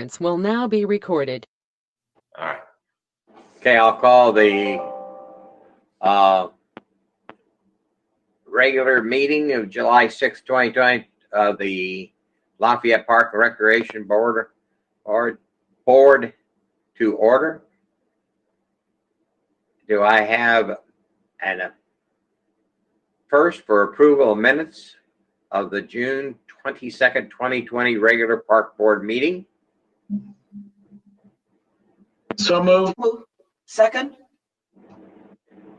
conference will now be recorded. All right. Okay, I'll call the regular meeting of July 6, 2020 of the Lafayette Park and Recreation Board to order. Do I have an first for approval of minutes of the June 22nd, 2020 regular park board meeting? So moved. Second.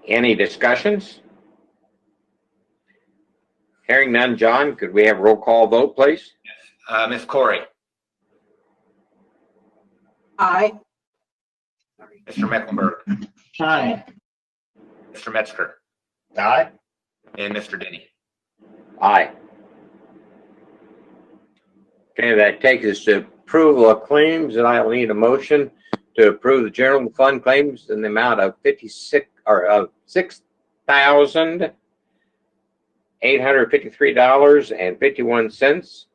Any discussions? Hearing none. John, could we have roll call vote, please? Ms. Corey. Aye. Mr. Mecklenburg. Aye. Mr. Metzger. Aye. And Mr. Denny. Aye. Okay, that takes us to approval of claims, and I'll need a motion to approve the general fund claims in the amount of $6,853.51,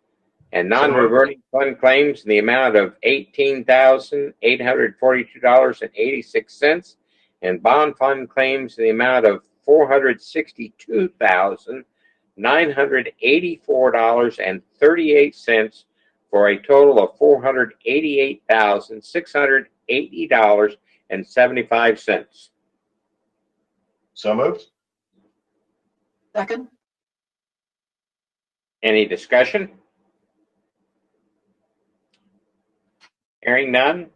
and non-reverting fund claims in the amount of $18,842.86, and bond fund claims in the amount of $462,984.38, for a total of $488,680.75. So moved. Second. Any discussion? Hearing none.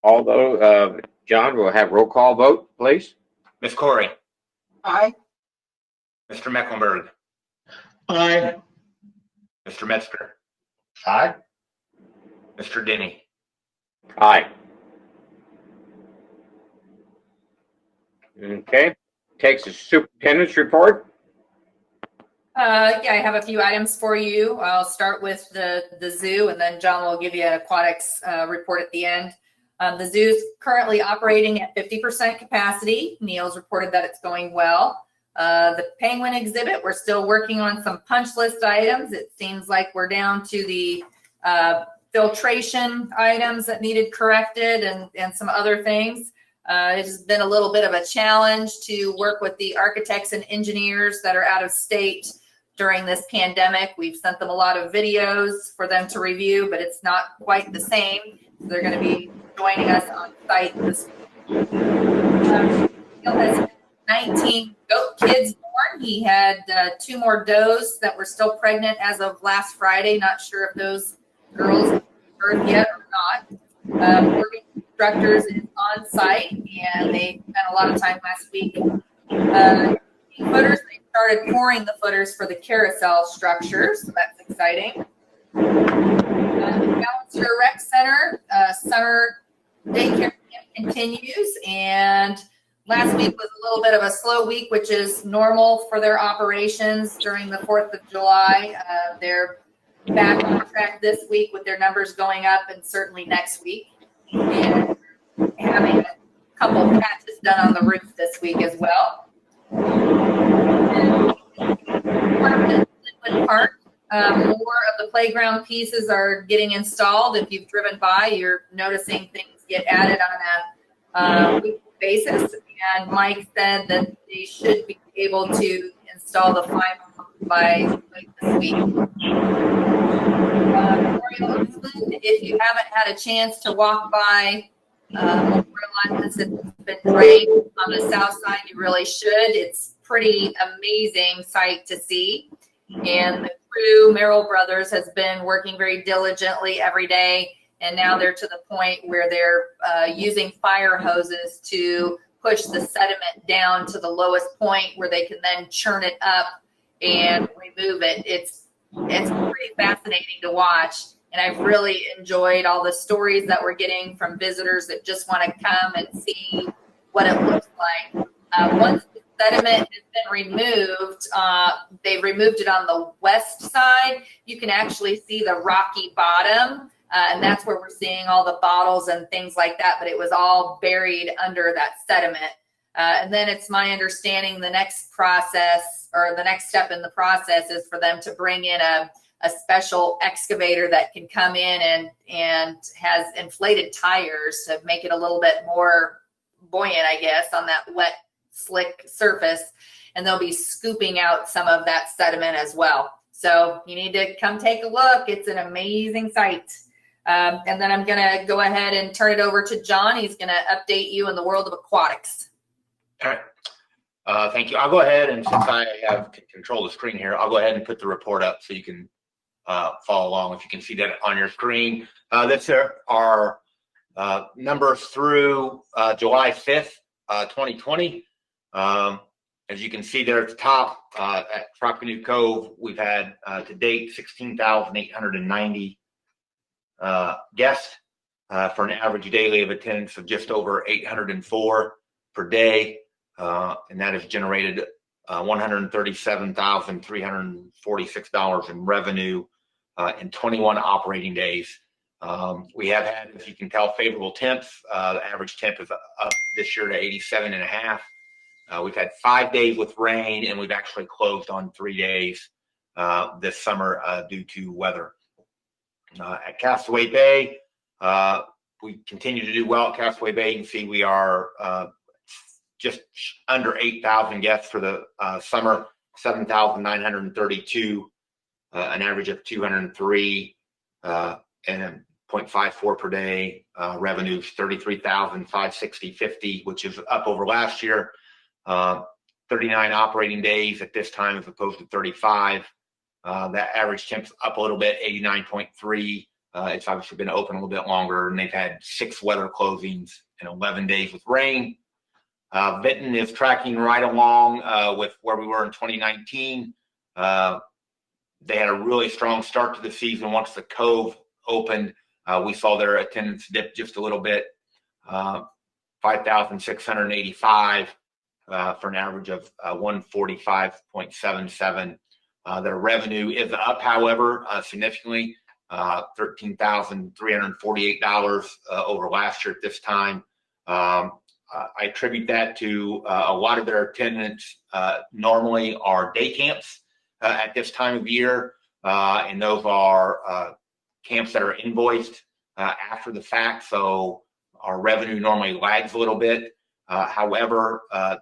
Although, John, will have roll call vote, please. Ms. Corey. Aye. Mr. Mecklenburg. Aye. Mr. Metzger. Aye. Mr. Denny. Aye. Okay. Takes a superintendent's report. Yeah, I have a few items for you. I'll start with the zoo, and then John will give you an aquatics report at the end. The zoo is currently operating at 50% capacity. Neil's reported that it's going well. The penguin exhibit, we're still working on some punch list items. It seems like we're down to the filtration items that needed corrected and some other things. It's been a little bit of a challenge to work with the architects and engineers that are out of state during this pandemic. We've sent them a lot of videos for them to review, but it's not quite the same. So they're going to be joining us on site this week. Neil has 19 goat kids born. He had 2 more does that were still pregnant as of last Friday. Not sure if those girls have birth yet or not. Working instructors is on site, and they spent a lot of time last week. Footers, they started pouring the footers for the carousel structure, so that's exciting. The Balancer Rec Center summer daycare camp continues, and last week was a little bit of a slow week, which is normal for their operations during the 4th of July. They're back on track this week with their numbers going up, and certainly next week. And having a couple of patches done on the roof this week as well. Linwood Park, more of the playground pieces are getting installed. If you've driven by, you're noticing things get added on a weekly basis. And Mike said that they should be able to install the final by late this week. Memorial Island, if you haven't had a chance to walk by Memorial Island since it's been drained on the south side, you really should. It's pretty amazing sight to see. And the crew, Merrill Brothers, has been working very diligently every day. And now they're to the point where they're using fire hoses to push the sediment down to the lowest point where they can then churn it up and remove it. It's pretty fascinating to watch. And I've really enjoyed all the stories that we're getting from visitors that just want to come and see what it looks like. Once the sediment has been removed, they've removed it on the west side. You can actually see the rocky bottom, and that's where we're seeing all the bottles and things like that, but it was all buried under that sediment. And then it's my understanding the next process, or the next step in the process, is for them to bring in a a special excavator that can come in and has inflated tires to make it a little bit more buoyant, I guess, on that wet, slick surface. And they'll be scooping out some of that sediment as well. So you need to come take a look. It's an amazing sight. And then I'm going to go ahead and turn it over to John. He's going to update you in the world of aquatics. All right. Thank you. I'll go ahead, and since I have control of the screen here, I'll go ahead and put the report up so you can follow along if you can see that on your screen. That's our numbers through July 5th, 2020. As you can see there at the top, at Tropicanoe Cove, we've had to date 16,890 guests for an average daily of attendance of just over 804 per day. And that has generated $137,346 in revenue in 21 operating days. We have had, as you can tell, favorable temps. The average temp is up this year to 87.5. We've had 5 days with rain, and we've actually closed on 3 days this summer due to weather. At Castaway Bay, we continue to do well at Castaway Bay. You can see we are just under 8,000 guests for the summer, 7,932, an average of 203 and 0.54 per day. Revenues 33,560.50, which is up over last year. 39 operating days at this time as opposed to 35. That average temp's up a little bit, 89.3. It's obviously been open a little bit longer, and they've had 6 weather closings in 11 days with rain. Vinton is tracking right along with where we were in 2019. They had a really strong start to the season. Once the Cove opened, we saw their attendance dip just a little bit, 5,685 for an average of 145.77. Their revenue is up, however, significantly, $13,348 over last year at this time. I attribute that to a lot of their attendance normally are day camps at this time of year, and those are camps that are invoiced after the fact, so our revenue normally lags a little bit. However,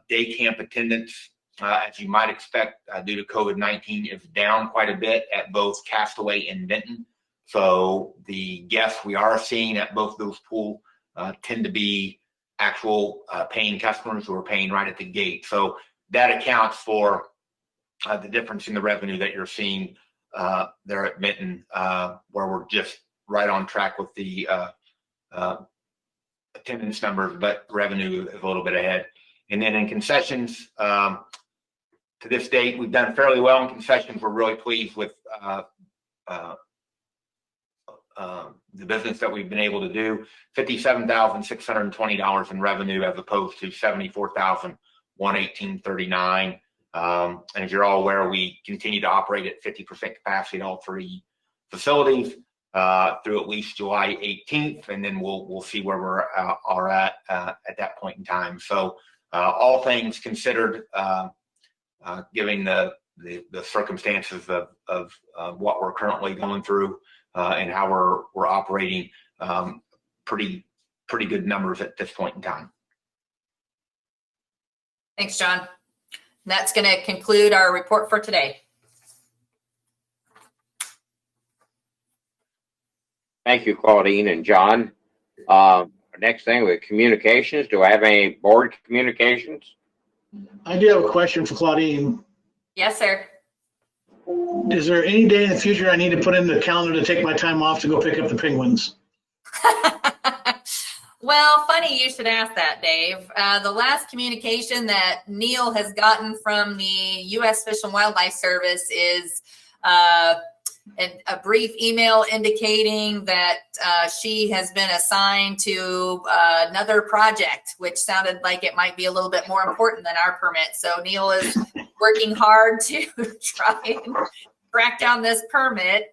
day camp attendance, as you might expect due to COVID-19, is down quite a bit at both Castaway and Vinton. So the guests we are seeing at both those pools tend to be actual paying customers who are paying right at the gate. So that accounts for the difference in the revenue that you're seeing there at Vinton, where we're just right on track with the attendance numbers, but revenue is a little bit ahead. And then in concessions, to this date, we've done fairly well in concessions. We're really pleased with the business that we've been able to do. $57,620 in revenue as opposed to $74,118.39. And as you're all aware, we continue to operate at 50% capacity at all 3 facilities through at least July 18th, and then we'll see where we're at that point in time. So all things considered, given the circumstances of what we're currently going through and how we're operating, pretty good numbers at this point in time. Thanks, John. And that's going to conclude our report for today. Thank you, Claudine and John. Next thing with communications. Do I have any board communications? I do have a question for Claudine. Yes, sir. Is there any day in the future I need to put in the calendar to take my time off to go pick up the penguins? Well, funny you should ask that, Dave. The last communication that Neil has gotten from the U.S. Fish and Wildlife Service is a brief email indicating that she has been assigned to another project, which sounded like it might be a little bit more important than our permit. So Neil is working hard to try and track down this permit.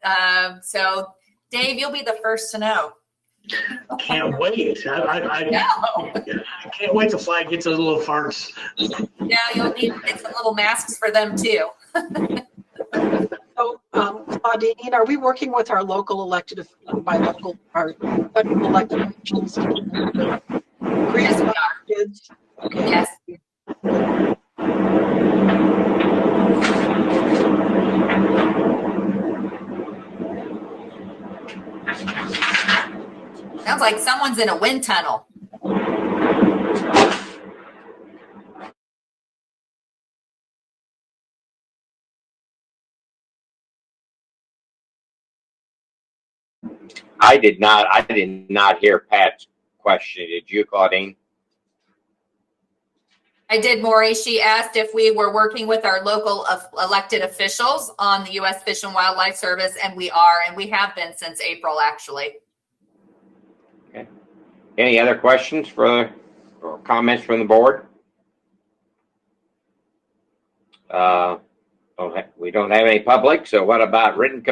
So Dave, you'll be the first to know. Can't wait. I can't wait till Flag gets those little farts. Now you'll need to get some little masks for them too. So, Claudine, are we working with our local elected, our federal elected officials? Yes, we are. Kids? Okay. Yes. Sounds like someone's in a wind tunnel. I did not hear Pat's question. Did you, Claudine? I did, Maury. She asked if we were working with our local elected officials on the U.S. Fish and Wildlife Service, and we are, and we have been since April, actually. Okay. Any other questions or comments from the board? We don't have any public, so what about written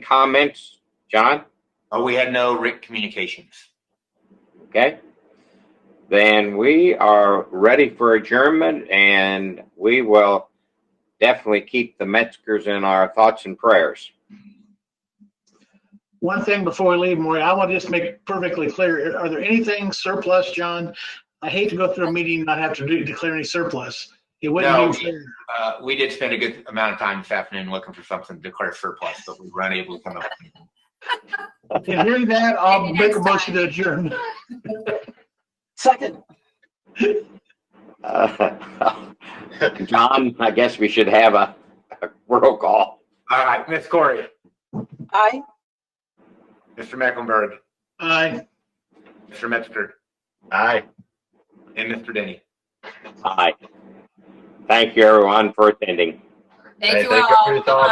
comments, John? Oh, we had no written communications. Okay. Then we are ready for adjournment, and we will definitely keep the Metzgers in our thoughts and prayers. One thing before we leave, Maury, I want to just make it perfectly clear. Are there anything surplus, John? I hate to go through a meeting and not have to declare any surplus. It wouldn't No, be fair. we did spend a good amount of time this afternoon looking for something to declare surplus, but we were unable to come up with anything. And hearing that, I'll Maybe make a next motion time. to adjourn. Second. John, I guess we should have a roll call. All right, Ms. Corey, Aye. Mr. Mecklenburg, Aye. Mr. Metzger, Aye. and Mr. Denny. Aye. Thank you, everyone, for attending. Thank Hey, you thank you for all. your thoughts.